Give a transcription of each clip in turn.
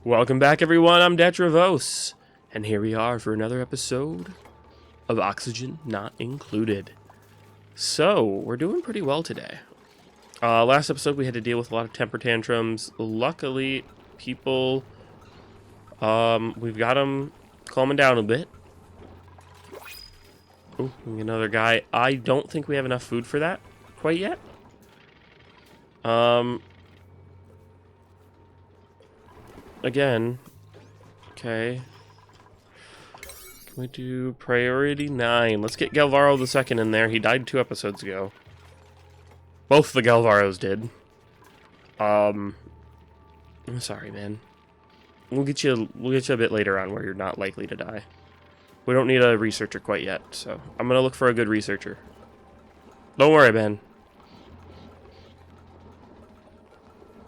Welcome back, everyone. I'm Detrivos, and here we are for another episode of Oxygen Not Included. So, we're doing pretty well today. Last episode, we had to deal with a lot of temper tantrums. Luckily, people, we've got them calming down a bit. Ooh, another guy. I don't think we have enough food for that quite yet. Again, okay. Can we do priority 9? Let's get Galvaro the second in there. He died 2 episodes ago. Both the Galvaros did. I'm sorry, man. We'll get you a bit later on where you're not likely to die. We don't need a researcher quite yet, so I'm gonna look for a good researcher. Don't worry, Ben.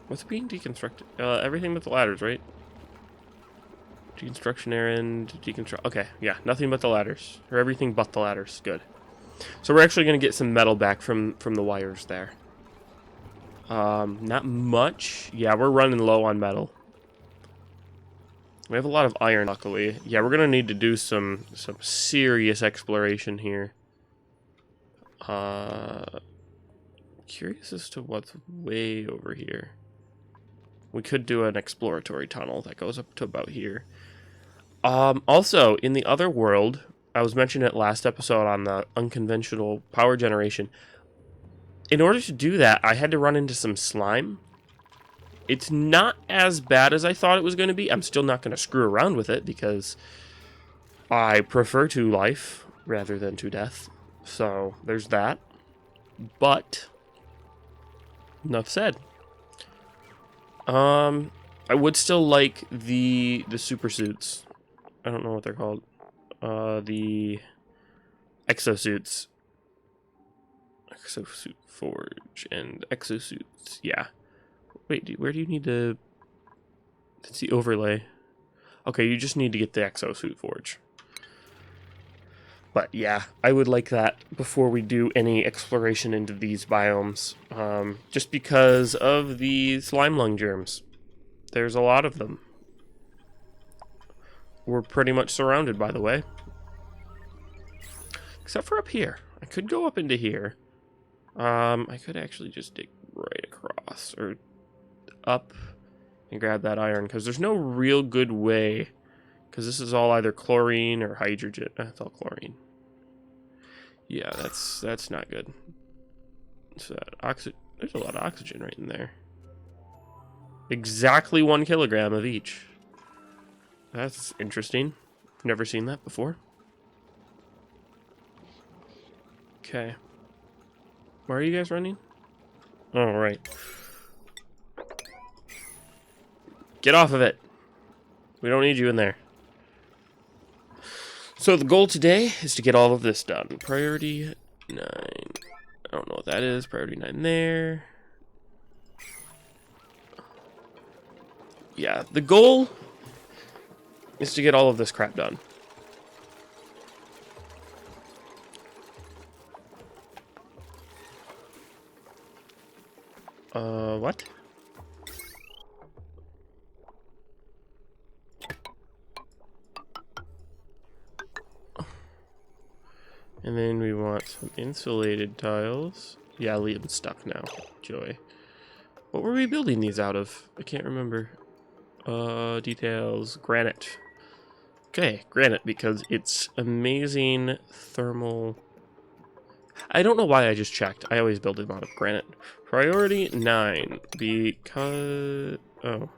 What's being deconstructed? Everything but the ladders, right? Deconstruction errand, deconstruct. Okay, yeah, nothing but the ladders, or everything but the ladders. Good. So we're actually gonna get some metal back from the wires there. Not much. Yeah, we're running low on metal. We have a lot of iron, luckily. Yeah, we're gonna need to do some serious exploration here. Curious as to what's way over here. We could do an exploratory tunnel that goes up to about here. Also, in the other world, I was mentioning it last episode on the unconventional power generation. In order to do that, I had to run into some slime. It's not as bad as I thought it was going to be. I'm still not going to screw around with it because I prefer to life rather than to death. So, there's that. But, enough said. I would still like the super suits. I don't know what they're called. The exosuits. Exosuit forge and exosuits. Yeah. Wait, where do you need to... That's the overlay. Okay, you just need to get the exosuit forge. But yeah, I would like that before we do any exploration into these biomes. Just because of the slime lung germs. There's a lot of them. We're pretty much surrounded, by the way. Except for up here. I could go up into here. I could actually just dig right across. Or up and grab that iron. Because there's no real good way. Because this is all either chlorine or hydrogen. It's all chlorine. Yeah, that's not good. So there's a lot of oxygen right in there. Exactly 1 kilogram of each. That's interesting. Never seen that before. Okay. Where are you guys running? Oh, right. Get off of it. We don't need you in there. So the goal today is to get all of this done. Priority 9. I don't know what that is. Priority 9 there. Yeah, the goal is to get all of this crap done. What? And then we want some insulated tiles. Yeah, Liam's stuck now. Joy. What were we building these out of? I can't remember. Details. Granite. Okay, granite, because it's amazing thermal... I don't know why I just checked. I always build them out of granite. Priority 9, because... Oh.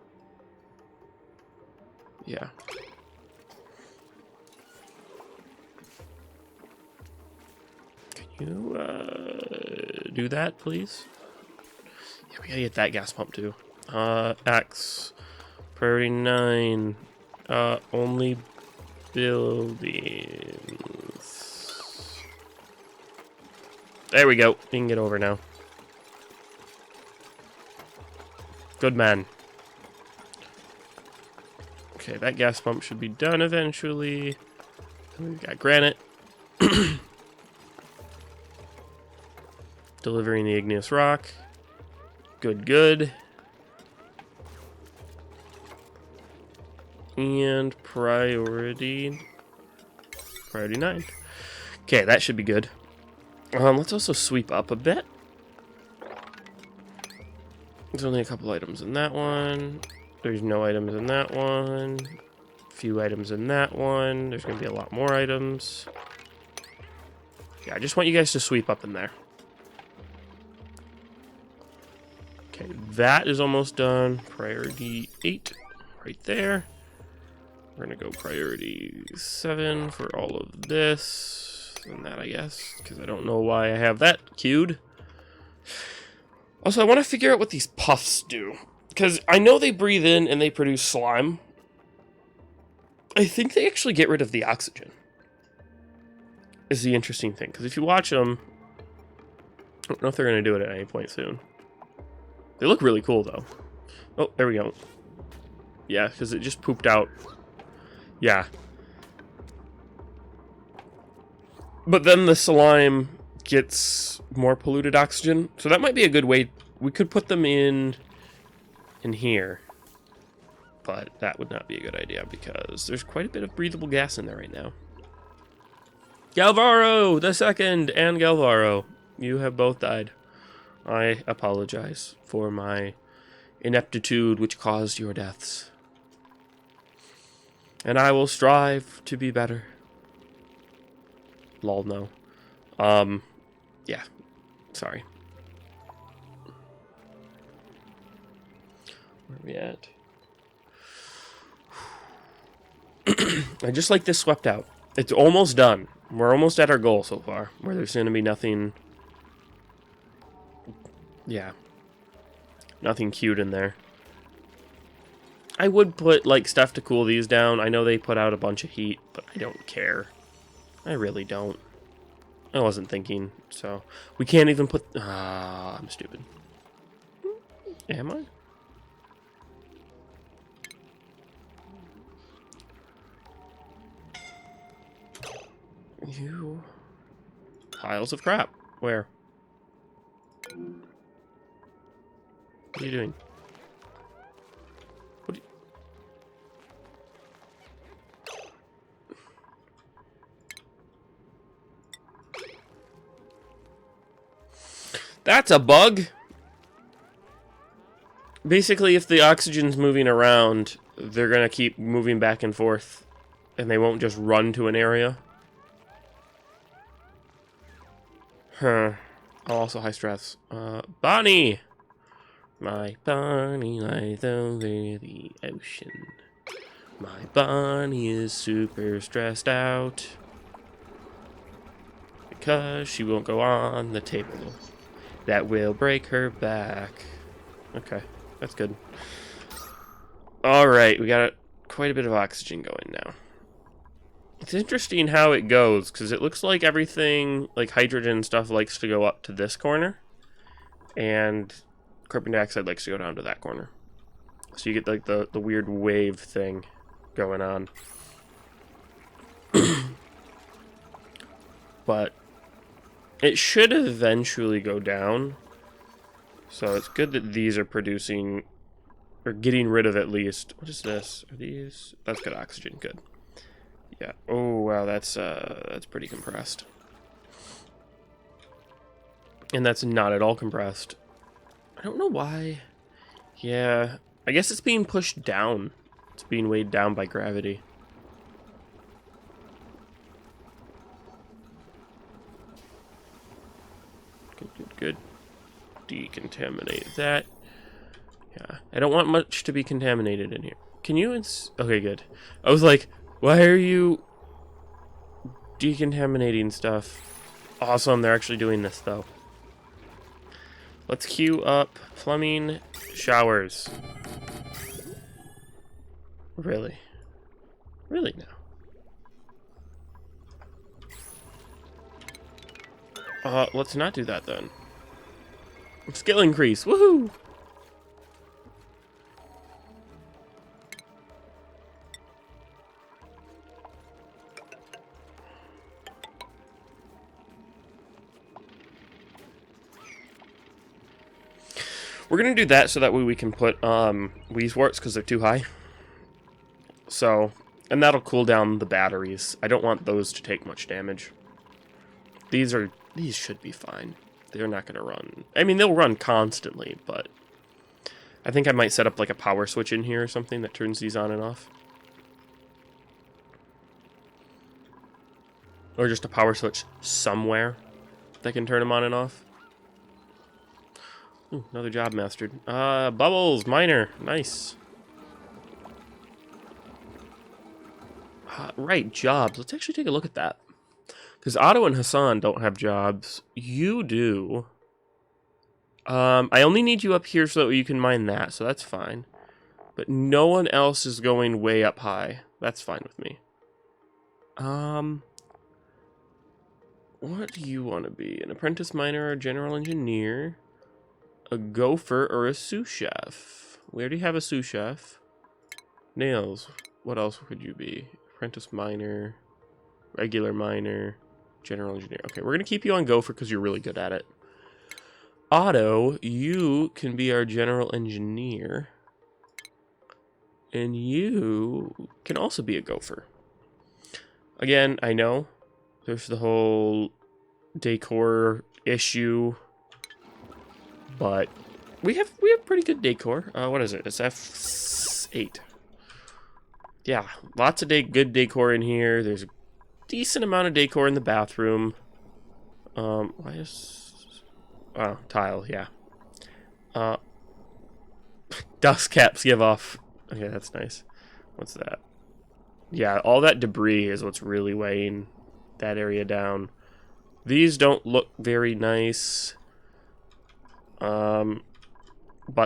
Yeah. Can you, do that, please? Yeah, we gotta get that gas pump, too. X. Priority 9. Only buildings. There we go. You can get over now. Good man. Okay, that gas pump should be done eventually. We've got granite. Delivering the igneous rock. Good, good. And priority 9. Okay, that should be good. Let's also sweep up a bit. There's only a couple items in that one. There's no items in that one. Few items in that one. There's going to be a lot more items. Yeah, I just want you guys to sweep up in there. Okay, that is almost done. Priority 8 right there. We're going to go priority 7 for all of this. And that, I guess, because I don't know why I have that queued. Also, I want to figure out what these puffs do. Because I know they breathe in and they produce slime. I think they actually get rid of the oxygen. Is the interesting thing. Because if you watch them, I don't know if they're going to do it at any point soon. They look really cool, though. Oh, there we go. Yeah, because it just pooped out. Yeah. But then the slime gets more polluted oxygen. So that might be a good way. We could put them in here. But that would not be a good idea because there's quite a bit of breathable gas in there right now. Galvaro the second and Galvaro, you have both died. I apologize for my ineptitude which caused your deaths. And I will strive to be better. Lol, no. Yeah. Sorry. Where are we at? I just like this swept out. It's almost done. We're almost at our goal so far, where there's going to be nothing... Yeah. Nothing cute in there. I would put, like, stuff to cool these down. I know they put out a bunch of heat, but I don't care. I really don't. I wasn't thinking, so... We can't even put... Ah, I'm stupid. Am I? You... Piles of crap. Where? What are you doing? What are you... That's a bug! Basically, if the oxygen's moving around, they're gonna keep moving back and forth, and they won't just run to an area. Huh. Oh, also high stress. Bonnie! My Bonnie lies over the ocean. My Bonnie is super stressed out. Because she won't go on the table. That will break her back. Okay, that's good. Alright, we got quite a bit of oxygen going now. It's interesting how it goes, because it looks like everything, like hydrogen stuff, likes to go up to this corner. And carbon dioxide likes to go down to that corner. So you get like the weird wave thing going on. But it should eventually go down. So it's good that these are producing, or getting rid of at least. What is this? Are these? That's good oxygen. Good. Yeah. Oh wow, that's pretty compressed. And that's not at all compressed. I don't know why. Yeah, I guess it's being pushed down. It's being weighed down by gravity. Good, good, good. Decontaminate that. Yeah, I don't want much to be contaminated in here. Can you okay, good. I was like, why are you decontaminating stuff? Awesome, they're actually doing this though. Let's queue up plumbing showers. Really? Really now? Let's not do that then. Skill increase, woohoo! We're gonna do that so that way we can put weeze warts because they're too high. So, and that'll cool down the batteries. I don't want those to take much damage. These should be fine. They're not going to run. I mean, they'll run constantly, but I think I might set up like a power switch in here or something that turns these on and off. Or just a power switch somewhere that can turn them on and off. Ooh, another job mastered. Bubbles, miner, nice. Right, jobs. Let's actually take a look at that. Because Otto and Hassan don't have jobs. You do. I only need you up here so that you can mine that, so that's fine. But no one else is going way up high. That's fine with me. What do you want to be? An apprentice miner or a general engineer? A gopher or a sous chef? We already have a sous chef. Nails. What else could you be? Apprentice miner, regular miner, general engineer. Okay, we're going to keep you on gopher because you're really good at it. Otto, you can be our general engineer. And you can also be a gopher. Again, I know there's the whole decor issue, but we have pretty good decor. What is it? It's F8. Yeah, lots of good decor in here. There's a decent amount of decor in the bathroom. Why is... Oh, tile, yeah. Dust caps give off. Okay, that's nice. What's that? Yeah, all that debris is what's really weighing that area down. These don't look very nice. But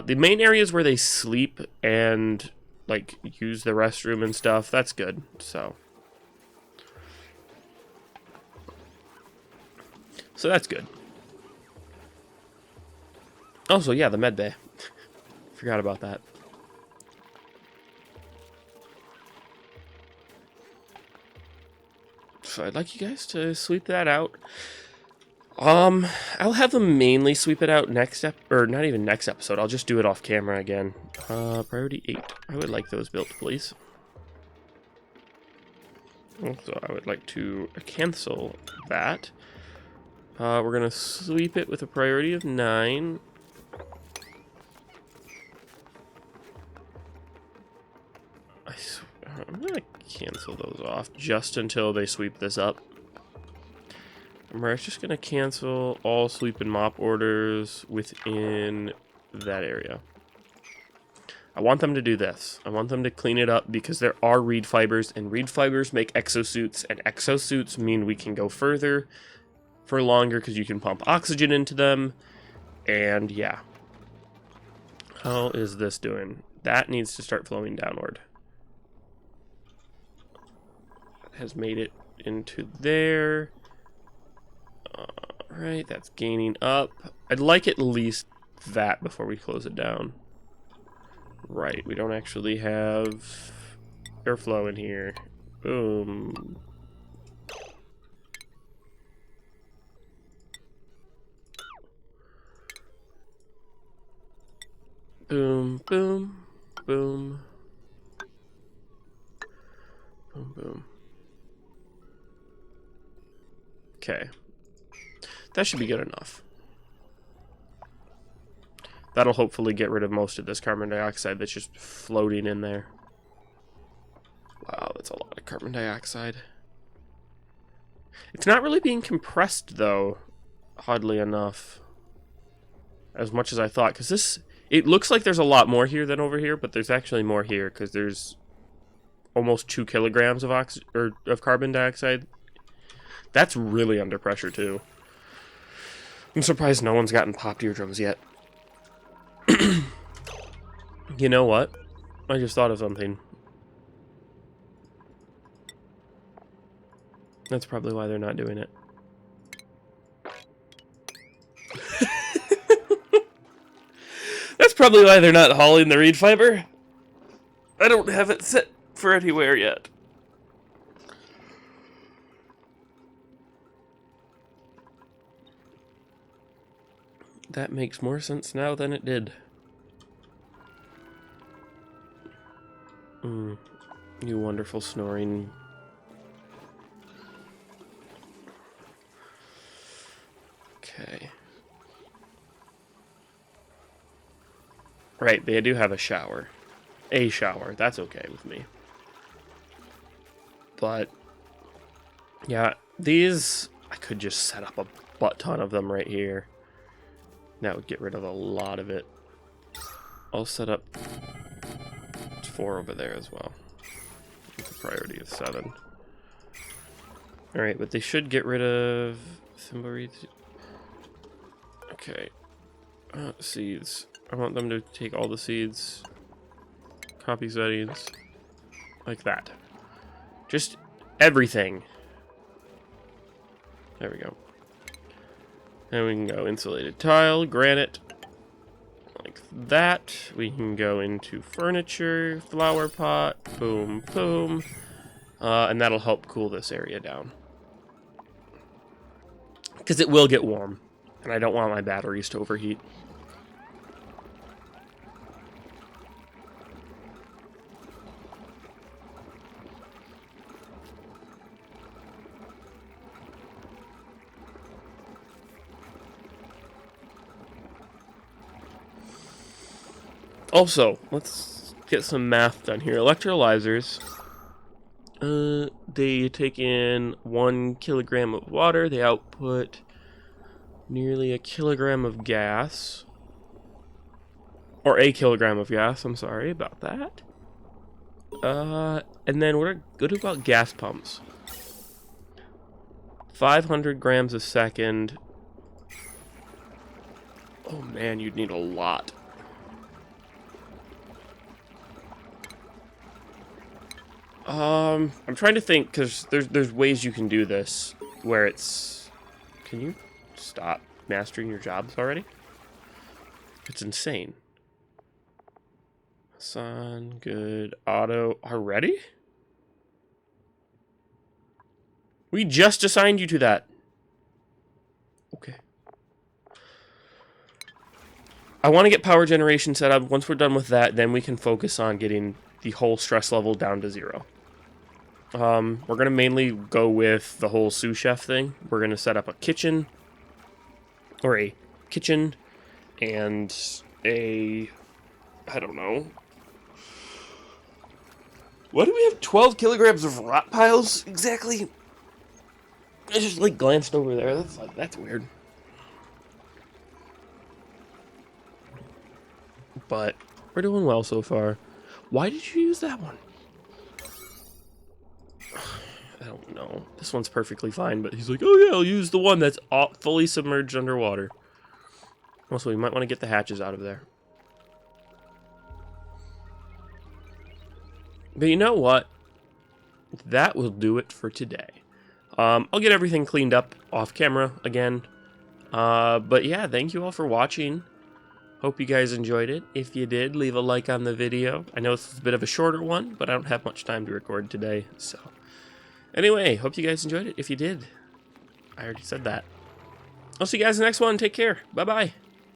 the main areas where they sleep and like use the restroom and stuff, that's good. So that's good. Also, yeah, the med bay. Forgot about that. So I'd like you guys to sweep that out. I'll have them mainly sweep it out next or not even next episode. I'll just do it off camera again. Priority 8. I would like those built, please. Also, I would like to cancel that. We're gonna sweep it with a priority of 9. I'm gonna cancel those off just until they sweep this up. And we're just gonna cancel all sweep and mop orders within that area. I want them to do this. I want them to clean it up because there are reed fibers, and reed fibers make exosuits, and exosuits mean we can go further for longer because you can pump oxygen into them. And yeah. How is this doing? That needs to start flowing downward. Has made it into there. Right, that's gaining up. I'd like at least that before we close it down. Right, we don't actually have airflow in here. Boom. Boom, boom, boom. Boom, boom. Okay. That should be good enough. That'll hopefully get rid of most of this carbon dioxide that's just floating in there. Wow, that's a lot of carbon dioxide. It's not really being compressed, though, oddly enough. As much as I thought. Because this... It looks like there's a lot more here than over here, but there's actually more here, because there's almost 2 kilograms of carbon dioxide. That's really under pressure, too. I'm surprised no one's gotten popped eardrums yet. You know what? I just thought of something. That's probably why they're not doing it. That's probably why they're not hauling the reed fiber. I don't have it set for anywhere yet. That makes more sense now than it did. You wonderful snoring. Okay. Right, they do have a shower. A shower. That's okay with me. But, yeah, these... I could just set up a butt ton of them right here. That would get rid of a lot of it. I'll set up 4 over there as well. With a priority of 7. Alright, but they should get rid of... Thimble-wreaths. Okay. Seeds. I want them to take all the seeds. Copy settings. Like that. Just everything. There we go. Then we can go insulated tile, granite. Like that. We can go into furniture, flower pot, boom, boom. And that'll help cool this area down. Because it will get warm. And I don't want my batteries to overheat. Also, let's get some math done here. Electrolyzers, they take in 1 kilogram of water. They output nearly a kilogram of gas. Or a kilogram of gas, I'm sorry about that. And then what about gas pumps? 500 grams a second. Oh man, you'd need a lot. I'm trying to think, because there's ways you can do this, where it's... Can you stop mastering your jobs already? It's insane. Sun, good, auto, already? We just assigned you to that. Okay. I want to get power generation set up. Once we're done with that, then we can focus on getting the whole stress level down to 0. We're going to mainly go with the whole sous chef thing. We're going to set up a kitchen, or a kitchen, and a, I don't know. Why do we have 12 kilograms of rot piles exactly? I just like glanced over there. That's weird. But we're doing well so far. Why did you use that one? I don't know. This one's perfectly fine, but he's like, oh yeah, I'll use the one that's fully submerged underwater. Also, we might want to get the hatches out of there. But you know what? That will do it for today. I'll get everything cleaned up off camera again. But yeah, thank you all for watching. Hope you guys enjoyed it. If you did, leave a like on the video. I know this is a bit of a shorter one, but I don't have much time to record today, so... Anyway, hope you guys enjoyed it. If you did, I already said that. I'll see you guys in the next one. Take care. Bye-bye.